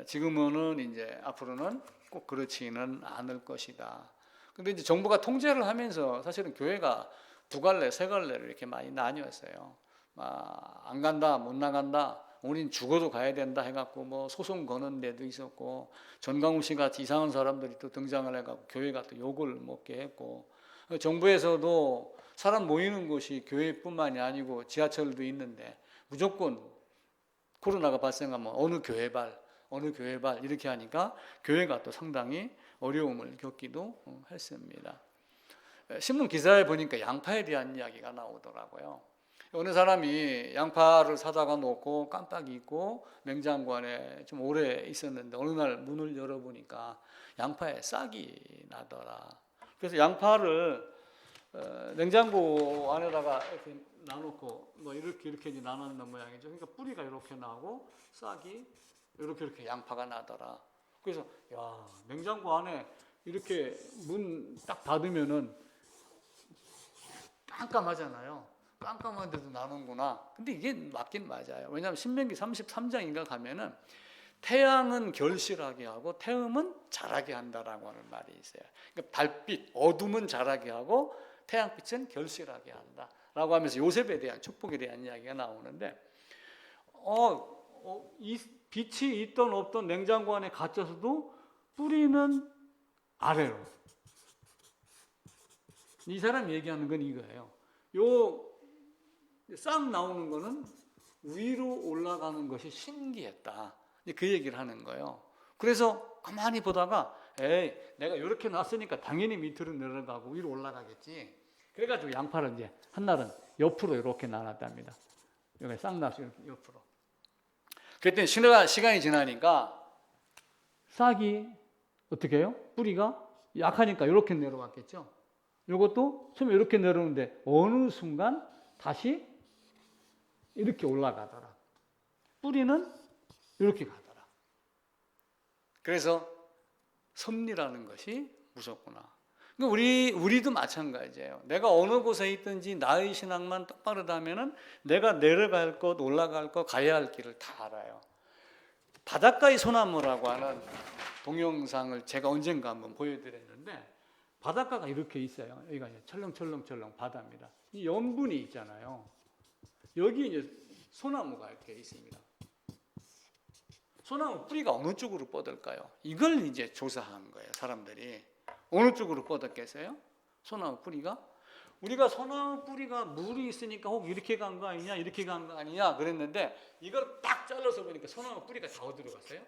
지금은 이제 앞으로는 꼭 그렇지는 않을 것이다. 근데 이제 정부가 통제를 하면서 사실은 교회가 2갈래, 3갈래를 이렇게 많이 나뉘었어요. 안 간다, 못 나간다, 우린 죽어도 가야 된다 해갖고 뭐 소송 거는 데도 있었고, 전광훈 씨 같이 이상한 사람들이 또 등장을 해갖고 교회가 또 욕을 먹게 했고, 정부에서도 사람 모이는 곳이 교회뿐만이 아니고 지하철도 있는데 무조건 코로나가 발생하면 어느 교회 발 이렇게 하니까 교회가 또 상당히 어려움을 겪기도 했습니다. 신문 기사에 보니까 양파에 대한 이야기가 나오더라고요. 어느 사람이 양파를 사다가 놓고 깜빡 잊고 냉장고 안에 좀 오래 있었는데 어느 날 문을 열어보니까 양파에 싹이 나더라. 그래서 양파를 냉장고 안에다가 이렇게 놔놓고 뭐 이렇게 나눠놓는 모양이죠. 그러니까 뿌리가 이렇게 나고 싹이 이렇게 양파가 나더라. 그래서 야, 냉장고 안에 이렇게 문 딱 닫으면은 깜깜하잖아요. 깜깜한데도 나는구나. 근데 이게 맞긴 맞아요. 왜냐하면 신명기 33장인가 가면은 태양은 결실하게 하고 태음은 자라게 한다라고 하는 말이 있어요. 그러니까 달빛, 어둠은 자라게 하고 태양빛은 결실하게 한다라고 하면서 요셉에 대한 축복에 대한 이야기가 나오는데, 이 빛이 있던 없던 냉장고 안에 갇혀서도 뿌리는 아래로. 이 사람 얘기하는 건 이거예요. 요 싹 나오는 거는 위로 올라가는 것이 신기했다. 그 얘기를 하는 거예요. 그래서 가만히 보다가 에이, 내가 이렇게 놨으니까 당연히 밑으로 내려가고 위로 올라가겠지. 그래가지고 양파를 이제 한날은 옆으로 이렇게 나눴답니다. 여기 싹 나서 이렇게 옆으로. 그랬더니 시간이 지나니까 싹이 어떻게 해요? 뿌리가 약하니까 이렇게 내려왔겠죠. 이것도 처음에 이렇게 내려오는데 어느 순간 다시 이렇게 올라가더라. 뿌리는 이렇게 가더라. 그래서 섭리라는 것이 무섭구나. 우리도 마찬가지예요. 내가 어느 곳에 있든지 나의 신앙만 똑바르다면은 내가 내려갈 것, 올라갈 것, 가야 할 길을 다 알아요. 바닷가의 소나무라고 하는 동영상을 제가 언젠가 한번 보여드렸는데, 바닷가가 이렇게 있어요. 여기가 이제 철렁철렁 바다입니다. 이 염분이 있잖아요. 여기 이제 소나무가 이렇게 있습니다. 소나무 뿌리가 어느 쪽으로 뻗을까요? 이걸 이제 조사한 거예요, 사람들이. 어느 쪽으로 뻗었겠어요? 소나무 뿌리가? 우리가 소나무 뿌리가 물이 있으니까 혹 이렇게 간 거 아니냐, 이렇게 간 거 아니냐 그랬는데, 이걸 딱 잘라서 보니까 소나무 뿌리가 다 어디로 갔어요?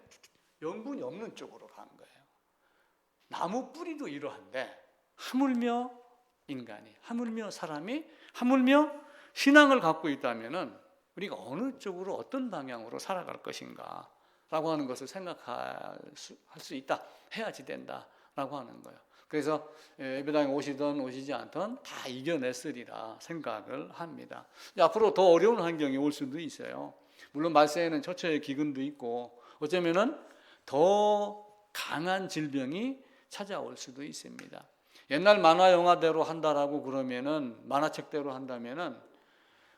염분이 없는 쪽으로 간 거예요. 나무 뿌리도 이러한데, 하물며 인간이, 하물며 사람이, 하물며 신앙을 갖고 있다면은 우리가 어느 쪽으로 어떤 방향으로 살아갈 것인가 라고 하는 것을 생각할 수 있다, 해야지 된다라고 하는 거예요. 그래서 예배당에 오시든 오시지 않든 다 이겨냈으리라 생각을 합니다. 앞으로 더 어려운 환경이 올 수도 있어요. 물론 말세에는 처처의 기근도 있고 어쩌면은 더 강한 질병이 찾아올 수도 있습니다. 옛날 만화 영화대로 한다라고 그러면은, 만화책대로 한다면은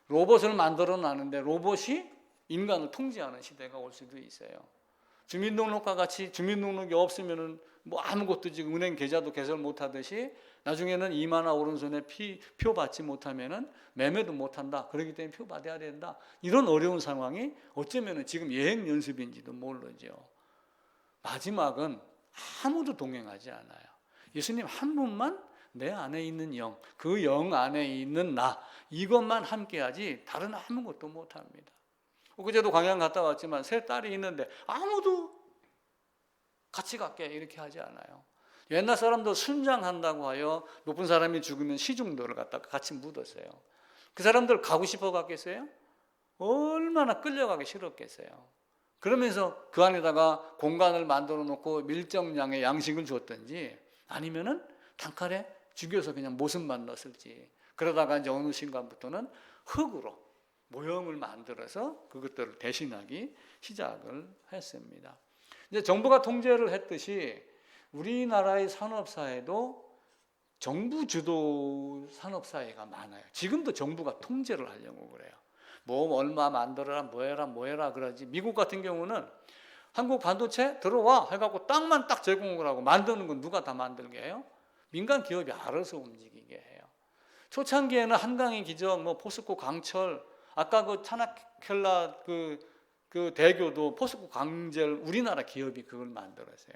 로봇을 만들어 놨는데 로봇이 인간을 통제하는 시대가 올 수도 있어요. 주민등록과 같이 주민등록이 없으면은 뭐 아무것도 지금 은행 계좌도 개설 못 하듯이 나중에는 이마나 오른손에 표 받지 못하면은 매매도 못 한다. 그렇기 때문에 표 받아야 된다. 이런 어려운 상황이 어쩌면은 지금 예행 연습인지도 모르죠. 마지막은 아무도 동행하지 않아요. 예수님 한 분만 내 안에 있는 영, 그 영 안에 있는 나, 이것만 함께하지 다른 아무것도 못합니다. 그제도 광양 갔다 왔지만 세 딸이 있는데 아무도 같이 갈게 이렇게 하지 않아요. 옛날 사람도 순장한다고 하여 높은 사람이 죽으면 시중도를 갖다가 같이 묻었어요. 그 사람들 가고 싶어 갔겠어요? 얼마나 끌려가기 싫었겠어요. 그러면서 그 안에다가 공간을 만들어 놓고 밀정량의 양식을 줬든지, 아니면은 단칼에 죽여서 그냥 모습만 넣었을지, 그러다가 이제 어느 순간부터는 흙으로 모형을 만들어서 그것들을 대신하기 시작을 했습니다. 이제 정부가 통제를 했듯이 우리나라의 산업사회도 정부 주도 산업사회가 많아요. 지금도 정부가 통제를 하려고 그래요. 뭐 얼마 만들어라, 뭐해라 그러지. 미국 같은 경우는 한국 반도체 들어와 해갖고 땅만 딱 제공을 하고 만드는 건 누가 다 만들게 해요? 민간 기업이 알아서 움직이게 해요. 초창기에는 한강의 기적, 뭐 포스코 강철, 아까 그 차나켈라 그 그 대교도 포스코 광젤 우리나라 기업이 그걸 만들었어요.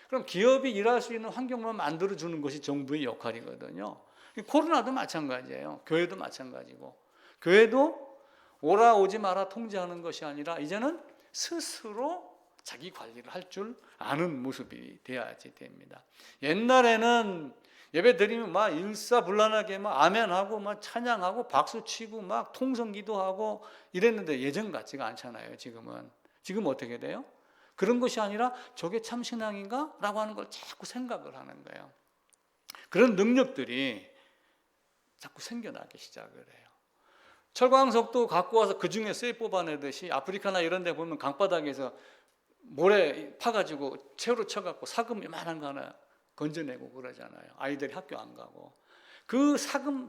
그럼 기업이 일할 수 있는 환경만 만들어주는 것이 정부의 역할이거든요. 코로나도 마찬가지예요. 교회도 마찬가지고. 교회도 오라 오지 마라 통제하는 것이 아니라 이제는 스스로 자기 관리를 할 줄 아는 모습이 돼야지 됩니다. 옛날에는 예배 드리면 막 일사불란하게 막 아멘하고 막 찬양하고 박수치고 막 통성기도하고 이랬는데 예전 같지가 않잖아요. 지금 어떻게 돼요? 그런 것이 아니라 저게 참 신앙인가? 라고 하는 걸 자꾸 생각을 하는 거예요. 그런 능력들이 자꾸 생겨나기 시작을 해요. 철광석도 갖고 와서 그 중에 쇠 뽑아내듯이 아프리카나 이런 데 보면 강바닥에서 모래 파가지고 채로 쳐갖고 사금 이만한 거 하나 건져내고 그러잖아요. 아이들이 학교 안 가고. 그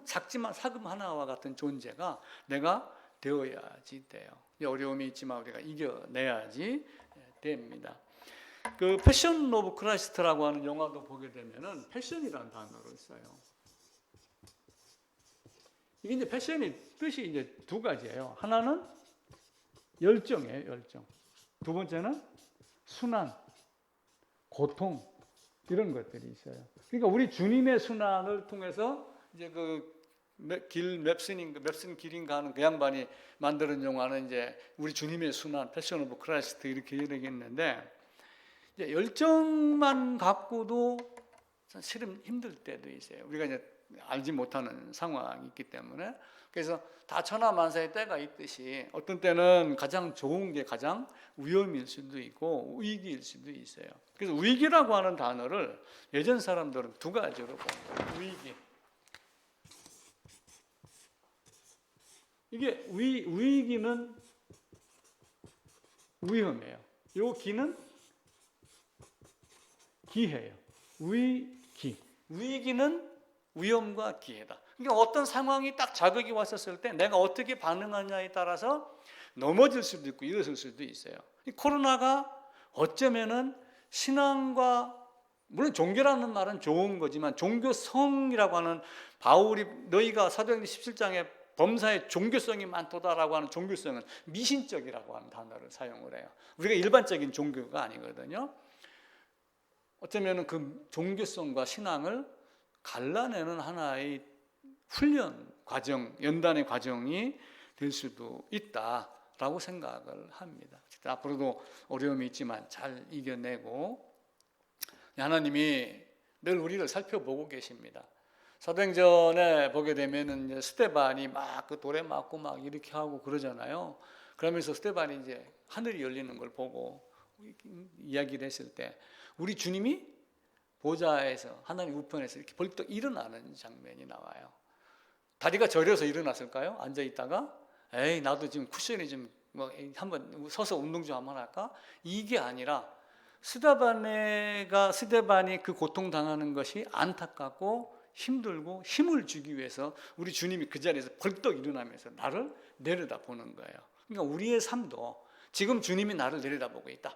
작지만 사금 하나와 같은 존재가 내가 되어야지 돼요. 어려움이 있지만 우리가 이겨내야지 됩니다. 그 패션 오브 크라이스트라고 하는 영화도 보게 되면은 패션이라는 단어를 써요. 이게 이제 패션이 뜻이 이제 두 가지예요. 하나는 열정이에요, 열정. 두 번째는 순환, 고통 이런 것들이 있어요. 그러니까 우리 주님의 순환을 통해서 이제 맵슨 길인가 하는 그 양반이 만드는 영화는 이제 우리 주님의 순환, 패션 오브 크라이스트 이렇게 얘기했는데 이제 열정만 갖고도 실은 힘들 때도 있어요. 우리가 이제 알지 못하는 상황이 있기 때문에 그래서 다 천하만사의 때가 있듯이 어떤 때는 가장 좋은 게 가장 위험일 수도 있고 위기일 수도 있어요. 그래서 위기라고 하는 단어를 예전 사람들은 두 가지로 봅니다. 위기. 이게 위기는 위험이에요. 요 기는 기회예요. 위기는 위험과 기회다. 그러니까 어떤 상황이 딱 자극이 왔었을 때 내가 어떻게 반응하냐에 따라서 넘어질 수도 있고 일어설 수도 있어요. 이 코로나가 어쩌면은 신앙과 물론 종교라는 말은 좋은 거지만 종교성이라고 하는 바울이 너희가 사도행전 17장에 범사에 종교성이 많도다라고 하는 종교성은 미신적이라고 하는 단어를 사용을 해요. 우리가 일반적인 종교가 아니거든요. 어쩌면은 그 종교성과 신앙을 갈라내는 하나의 훈련 과정, 연단의 과정이 될 수도 있다라고 생각을 합니다. 앞으로도 어려움이 있지만 잘 이겨내고 하나님이 늘 우리를 살펴보고 계십니다. 사도행전에 보게 되면은 이제 스데반이 막 그 돌에 맞고 막 이렇게 하고 그러잖아요. 그러면서 스데반이 이제 하늘이 열리는 걸 보고 이야기를 했을 때 우리 주님이 보좌에서 하나님 우편에서 이렇게 벌떡 일어나는 장면이 나와요. 다리가 저려서 일어났을까요? 앉아 있다가 에이 나도 지금 쿠션이 좀 뭐 한번 서서 운동 좀 한번 할까? 이게 아니라 스데반이 그 고통 당하는 것이 안타깝고 힘들고 힘을 주기 위해서 우리 주님이 그 자리에서 벌떡 일어나면서 나를 내려다보는 거예요. 그러니까 우리의 삶도 지금 주님이 나를 내려다보고 있다.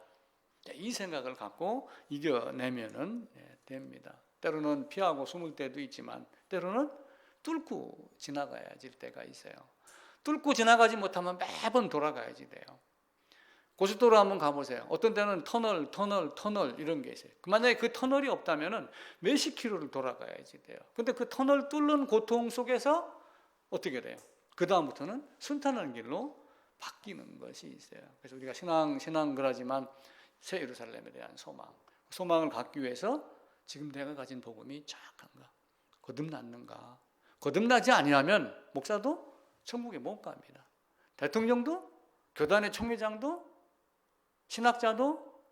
이 생각을 갖고 이겨내면은 됩니다. 때로는 피하고 숨을 때도 있지만 때로는 뚫고 지나가야지 때가 있어요. 뚫고 지나가지 못하면 매번 돌아가야지 돼요. 고속도로 한번 가보세요. 어떤 때는 터널 이런 게 있어요. 만약에 그 터널이 없다면은 몇십 킬로를 돌아가야지 돼요. 근데 그 터널 뚫는 고통 속에서 어떻게 돼요? 그 다음부터는 순탄한 길로 바뀌는 것이 있어요. 그래서 우리가 신앙그라지만 새 예루살렘에 대한 소망을 갖기 위해서 지금 내가 가진 복음이 정확한가? 거듭났는가? 거듭나지 아니하면 목사도 천국에 못 갑니다. 대통령도 교단의 총회장도 신학자도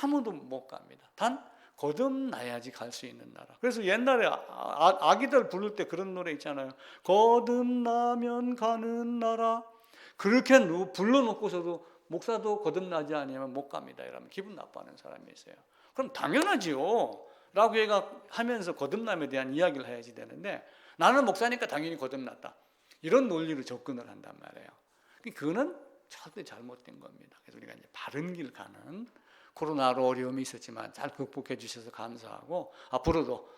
아무도 못 갑니다. 단 거듭나야지 갈 수 있는 나라. 그래서 옛날에 아기들 부를 때 그런 노래 있잖아요. 거듭나면 가는 나라. 그렇게 불러놓고서도 목사도 거듭나지 않으면 못 갑니다. 이러면 기분 나빠하는 사람이 있어요. 그럼 당연하지요. 라고 하면서 거듭남에 대한 이야기를 해야지 되는데 나는 목사니까 당연히 거듭났다. 이런 논리로 접근을 한단 말이에요. 그거는 절대 잘못된 겁니다. 그래서 우리가 이제 바른 길 가는 코로나로 어려움이 있었지만 잘 극복해 주셔서 감사하고 앞으로도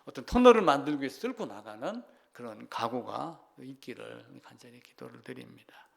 어떤 터널을 만들기 위해서 뚫고 나가는 그런 각오가 있기를 간절히 기도를 드립니다.